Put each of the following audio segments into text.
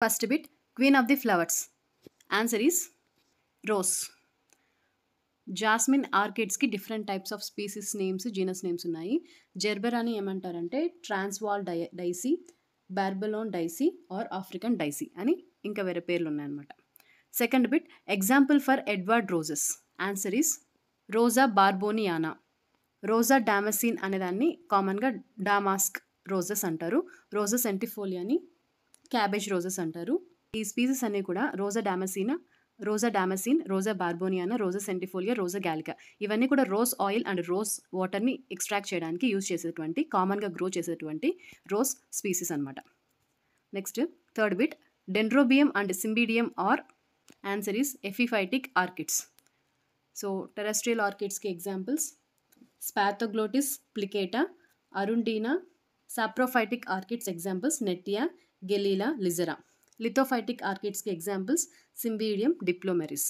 First bit, queen of the flowers. Answer is rose. Jasmine ఆర్కిడ్స్కి different types of species names genus names ఉన్నాయి. జెర్బెరాని ఏమంటారంటే Transvaal daisy, Barberton daisy or African daisy అని ఇంకా వేరే పేర్లు ఉన్నాయన్నమాట. Second bit, example for Edward roses. Answer is Rosa bourboniana. Rosa damascena అనేదాన్ని కామన్గా డామాస్క్ రోజెస్ అంటారు. రోజా సెంటిఫోలియాని క్యాబేజ్ రోజెస్ అంటారు. ఈ స్పీసీస్ అన్నీ కూడా రోజా డామసిన్, రోజా బార్బోనియానా, రోజా సెంటిఫోలియా, రోజా గాలికా ఇవన్నీ కూడా రోజ్ ఆయిల్ అండ్ రోజ్ వాటర్ని ఎక్స్ట్రాక్ట్ చేయడానికి యూజ్ చేసేటువంటి కామన్గా గ్రో చేసేటువంటి రోజ్ స్పీసీస్ అనమాట. Next third bit, Dendrobium and Cymbidium are. Answer is epiphytic orchids. So terrestrial ఆర్కిడ్స్కి examples Spathoglottis plicata, Arundina. Saprophytic orchids examples Neottia, Galeola, లిజరా. Lithophytic ఆర్కిడ్స్కి examples Cymbidium, Diplomeris.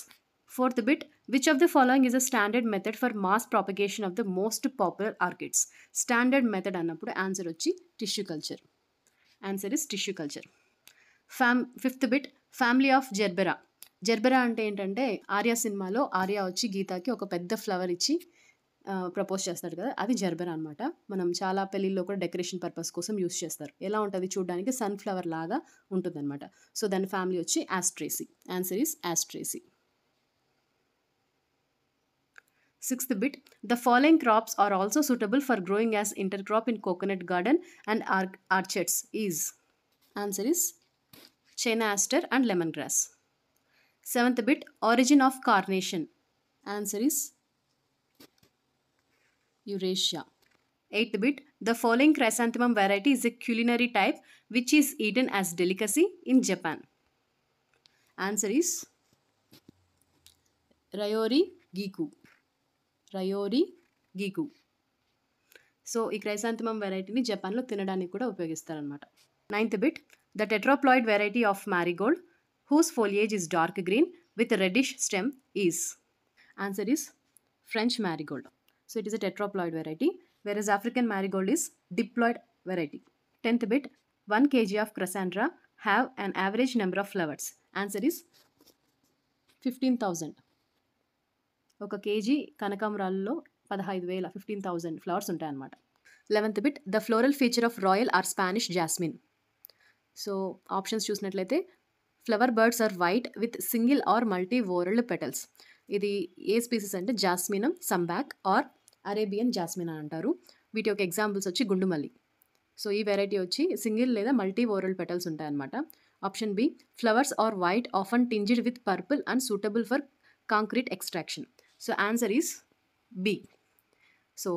Fourth bit, which of the following is a standard method for mass propagation of the most popular orchids. Standard method అన్నప్పుడు answer వచ్చి tissue culture. Answer is tissue culture. Fifth bit, family of gerbera. Gerbera అంటే ఏంటంటే ఆర్యా సినిమాలో ఆర్యా వచ్చి గీతాకి ఒక పెద్ద flower ఇచ్చి propose చేస్తాడు కదా, అది జెర్బెరా అనమాట. మనం చాలా పెళ్ళిళ్ళలో కూడా డెకరేషన్ పర్పస్ కోసం యూస్ చేస్తారు. ఎలా ఉంటుంది చూడడానికి, సన్ఫ్లవర్ లాగా ఉంటుంది అనమాట. సో దాని ఫ్యామిలీ వచ్చి Asteraceae. Answer is Asteraceae. Sixth bit, the following crops are also suitable for growing as intercrop in coconut garden and orchards is. Answer is China aster and lemon grass. Seventh bit, origin of carnation. Answer is Eurasia. Eighth bit, the following chrysanthemum variety is a culinary type which is eaten as delicacy in Japan. Answer is Ryori Giku. Ryori Giku. So ఈ chrysanthemum వెరైటీని జపాన్లో తినడానికి కూడా ఉపయోగిస్తారనమాట. Ninth bit, the tetraploid variety of marigold whose foliage is dark green with reddish stem is. Answer is French marigold. So it is a tetraploid variety, whereas African marigold is diploid variety. 10th bit, 1 kg of Chrysanthera have an average number of flowers. Answer is 15,000. ఒక KG కనకాంబరాల్లో 15,000 flowers ఉంటాయి అన్నమాట. 11th bit, the floral feature of royal or Spanish jasmine. So options చూసినట్లయితే flower buds are white with single or multi whorled petals. ఇది ఏ species అంటే jasminum, sambac or Arabian jasmine అని అంటారు. వీటి యొక్క ఎగ్జాంపుల్స్ వచ్చి గుండుమల్లి. సో ఈ వెరైటీ వచ్చి సింగిల్ లేదా మల్టీ ఓరల్ పెటల్స్ ఉంటాయన్నమాట. Option B, flowers are white often tinged with purple and suitable for concrete extraction. So answer is B. So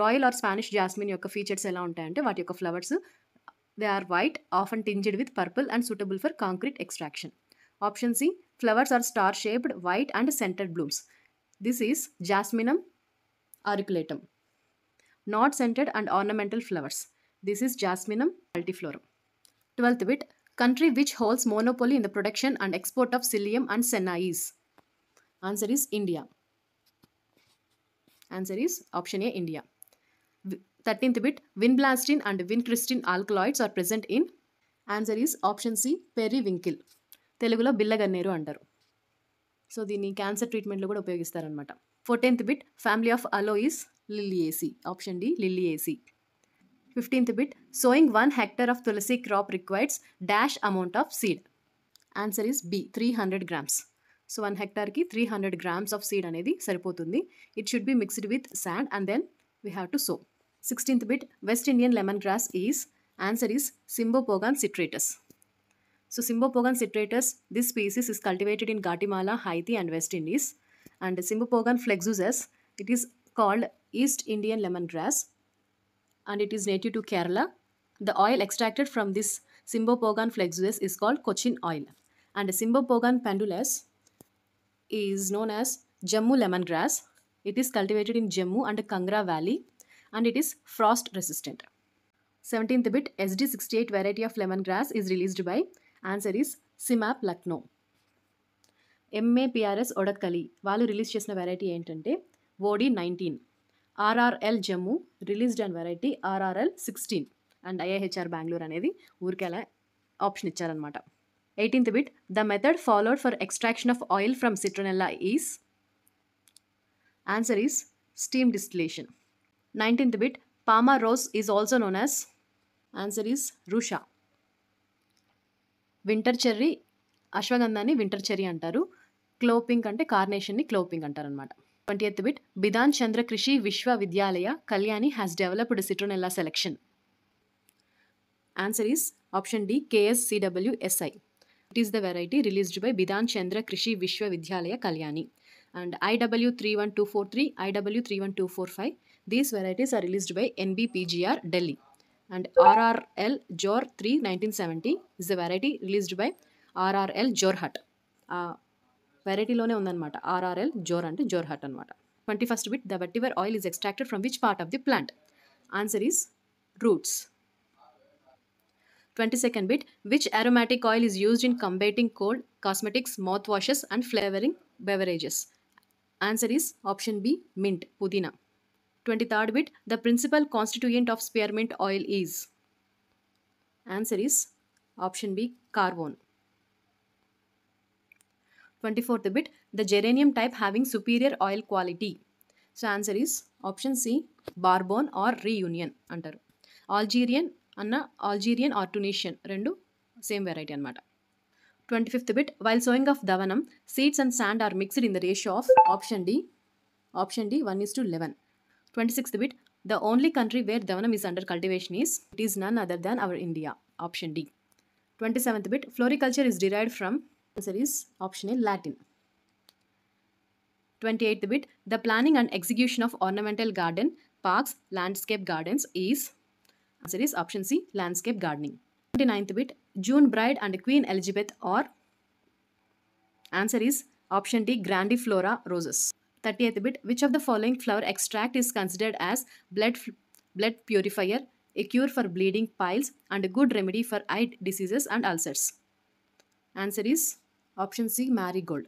royal or Spanish jasmine యొక్క ఫీచర్స్ ఎలా ఉంటాయంటే వాటి యొక్క flowers they are white often tinged with purple and suitable for concrete extraction. Option C, flowers are star shaped, white and centered blooms. This is Jasminum auriculatum. Not scented and ornamental flowers. This is Jasminum multiflorum. 12th bit, country which holds monopoly in the production and export of psyllium and senna is. Answer is India. Answer is option A, India. 13th bit, vinblastine and vincristin alkaloids are present in. Answer is option C, periwinkle. తెలుగులో బిల్లగన్నేరు అంటారు. So దీన్ని cancer ట్రీట్మెంట్లో కూడా ఉపయోగిస్తారనమాట. 14th bit, family of aloes Liliaceae. Option D, Liliaceae. 15th bit, sowing 1 hectare of tulsi crop requires dash amount of seed. Answer is B, 300 grams. సో 1 hectareకి 300 grams of seed అనేది సరిపోతుంది. It should be mixed with sand and then we have to sow. 16th bit, West Indian lemon grass is. Answer is Cymbopogon citratus. So Symbopogon citratus, this species is cultivated in Guatemala, Haiti and West Indies. And Symbopogon flexusus, it is called East Indian lemongrass and it is native to Kerala. The oil extracted from this Symbopogon flexusus is called Cochin oil. And Symbopogon pendulus is known as Jammu lemongrass. It is cultivated in Jammu and Kangra Valley and it is frost resistant. 17th bit, SD68 variety of lemongrass is released by. Answer is CIMAP Lucknow. MAPRS Odakkali వాళ్ళు release చేసిన variety ఏంటంటే OD19. RRL Jammu released and variety RRL 16 and IIHR Bengaluru అనేది ఊరికే అలా option ఇచ్చారనమాట. 18th bit, the method followed for extraction of oil from citronella is? Answer is steam distillation. 19th bit, Parma rose is also known as? Answer is Russia. Winter cherry, అశ్వగంధాన్ని winter cherry అంటారు. క్లోపింగ్ అంటే కార్నేషన్ని క్లోపింగ్ అంటారు అనమాట. 20th bit, Bidhan చంద్ర కృషి విశ్వవిద్యాలయ Kalyani has developed citronella selection. Answer is option D, KSCWSI. It is the variety released by Bidhan Chandra Krishi Vishwavidyalaya Kalyani. And IW31243, IW31245, these varieties are released by NBPGR Delhi. And RRL Jor 3 1970 is the variety released by RRL Jorhat. Variety-లోనే ఉందన్నమాట. RRL Jor అంటే Jorhat అనమాట. 21st bit, the vetiver oil is extracted from which part of the plant? Answer is roots. 22nd bit, which aromatic oil is used in combating cold, cosmetics, mouthwashes and flavoring beverages? Answer is option B, mint, pudina. 23rd bit, the principal constituent of spearmint oil is? Answer is option B, carbone. 24th bit, the geranium type having superior oil quality. So answer is option C, Bourbon or Reunion అంటారు. Algerian or Tunisian రెండు same variety అనమాట. 25th bit, while sowing of davanam, seeds and sand are mixed in the ratio of? Option D 1:11. 26th bit, the only country where davanam is under cultivation is? It is none other than our India. Option D. 27th bit, floriculture is derived from? Answer is option A, Latin. 28th bit, the planning and execution of ornamental garden, parks, landscape gardens is? Answer is option C, landscape gardening. 29th bit, June bride and Queen Elizabeth or? Answer is option D, grandiflora roses. 30th bit, which of the following flower extract is considered as blood purifier, a cure for bleeding piles and a good remedy for eye diseases and ulcers? Answer is option C, marigold.